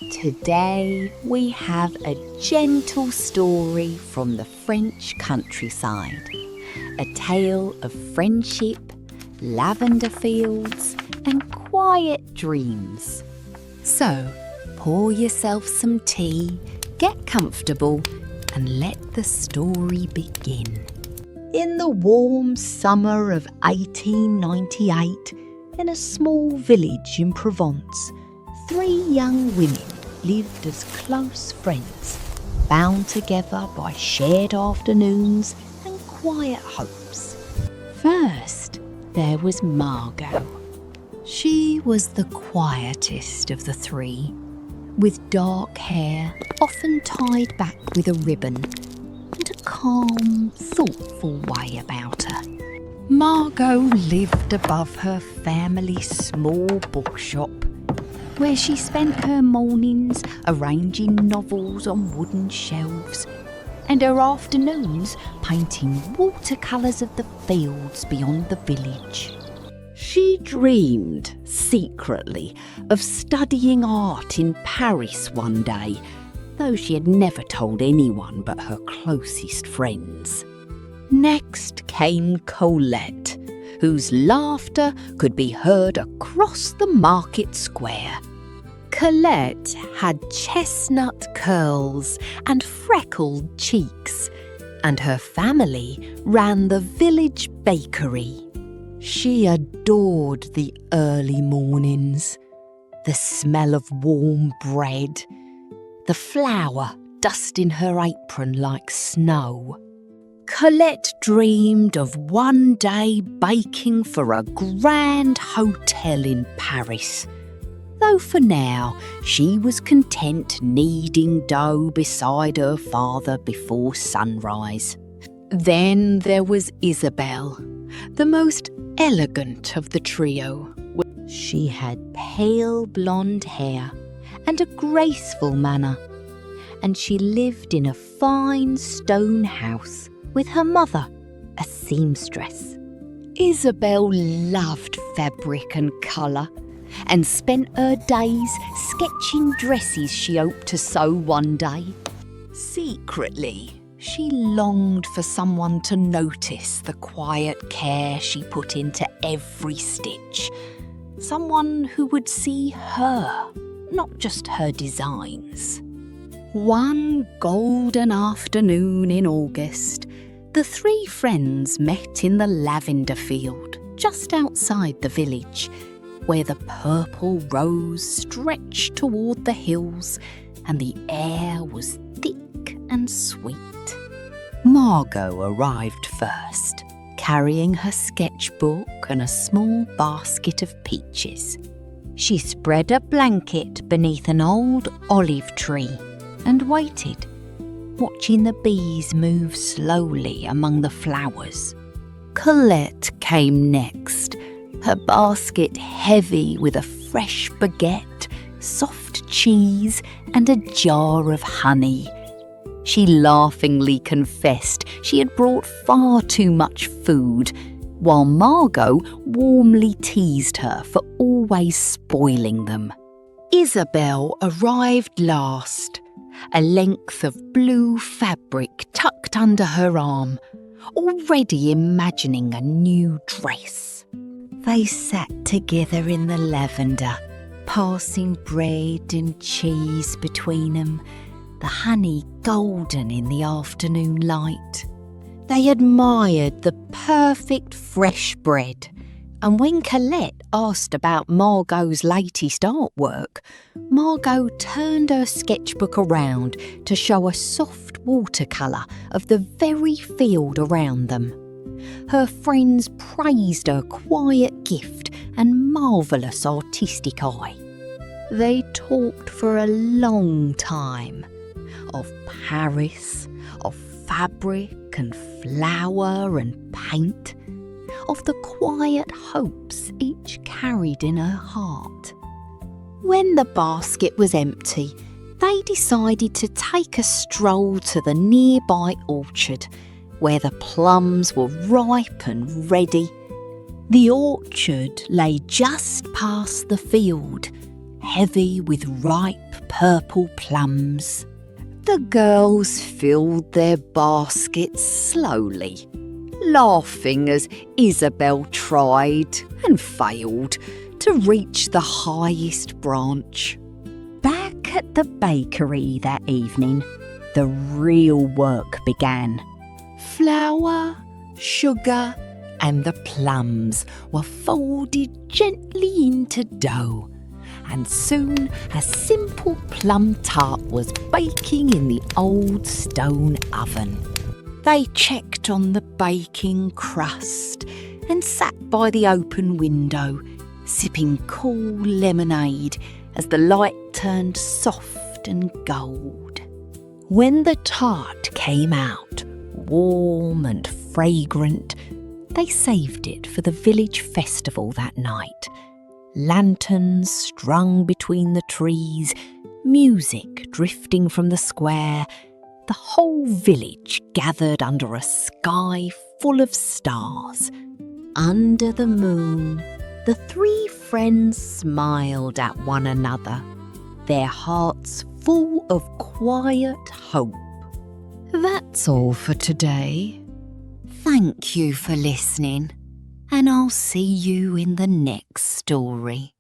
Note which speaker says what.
Speaker 1: Today we have a gentle story from the French countryside. A tale of friendship, lavender fields and quiet dreams. So, pour yourself some tea, get comfortable and let the story begin. In the warm summer of 1898, in a small village in Provence, 3 young women lived as close friends, bound together by shared afternoons and quiet hopes. First, there was Margot. She was the quietest of the 3, with dark hair often tied back with a ribbon and a calm, thoughtful way about her. Margot lived above her family's small bookshop, where she spent her mornings arranging novels on wooden shelves and her afternoons painting watercolours of the fields beyond the village. She dreamed, secretly, of studying art in Paris one day, though she had never told anyone but her closest friends. Next came Colette, whose laughter could be heard across the market square. Colette had chestnut curls and freckled cheeks, and her family ran the village bakery. She adored the early mornings, the smell of warm bread, the flour dusting her apron like snow. Colette dreamed of one day baking for a grand hotel in Paris, though for now she was content kneading dough beside her father before sunrise. Then there was Isabelle, the most elegant of the trio. She had pale blonde hair and a graceful manner, and she lived in a fine stone house with her mother, a seamstress. Isabelle loved fabric and colour and spent her days sketching dresses she hoped to sew one day. Secretly, she longed for someone to notice the quiet care she put into every stitch. Someone who would see her, not just her designs. One golden afternoon in August, the 3 friends met in the lavender field just outside the village, where the purple rose stretched toward the hills and the air was thick and sweet. Margot arrived first, carrying her sketchbook and a small basket of peaches. She spread a blanket beneath an old olive tree and waited, watching the bees move slowly among the flowers. Colette came next, her basket heavy with a fresh baguette, soft cheese and a jar of honey. She laughingly confessed she had brought far too much food, while Margot warmly teased her for always spoiling them. Isabelle arrived last, a length of blue fabric tucked under her arm, already imagining a new dress. They sat together in the lavender, passing bread and cheese between them, the honey golden in the afternoon light. They admired the perfect fresh bread, and when Colette asked about Margot's latest artwork, Margot turned her sketchbook around to show a soft watercolour of the very field around them. Her friends praised her quiet gift and marvellous artistic eye. They talked for a long time of Paris, of fabric and flower and paint, of the quiet hopes each carried in her heart. When the basket was empty, they decided to take a stroll to the nearby orchard, where the plums were ripe and ready. The orchard lay just past the field, heavy with ripe purple plums. The girls filled their baskets slowly, laughing as Isabel tried and failed to reach the highest branch. Back at the bakery that evening, the real work began. Flour, sugar, and the plums were folded gently into dough, and soon a simple plum tart was baking in the old stone oven. They checked on the baking crust and sat by the open window, sipping cool lemonade as the light turned soft and gold. When the tart came out, warm and fragrant, they saved it for the village festival that night. Lanterns strung between the trees, music drifting from the square, the whole village gathered under a sky full of stars. Under the moon, the three friends smiled at one another, their hearts full of quiet hope. That's all for today. Thank you for listening, and I'll see you in the next story.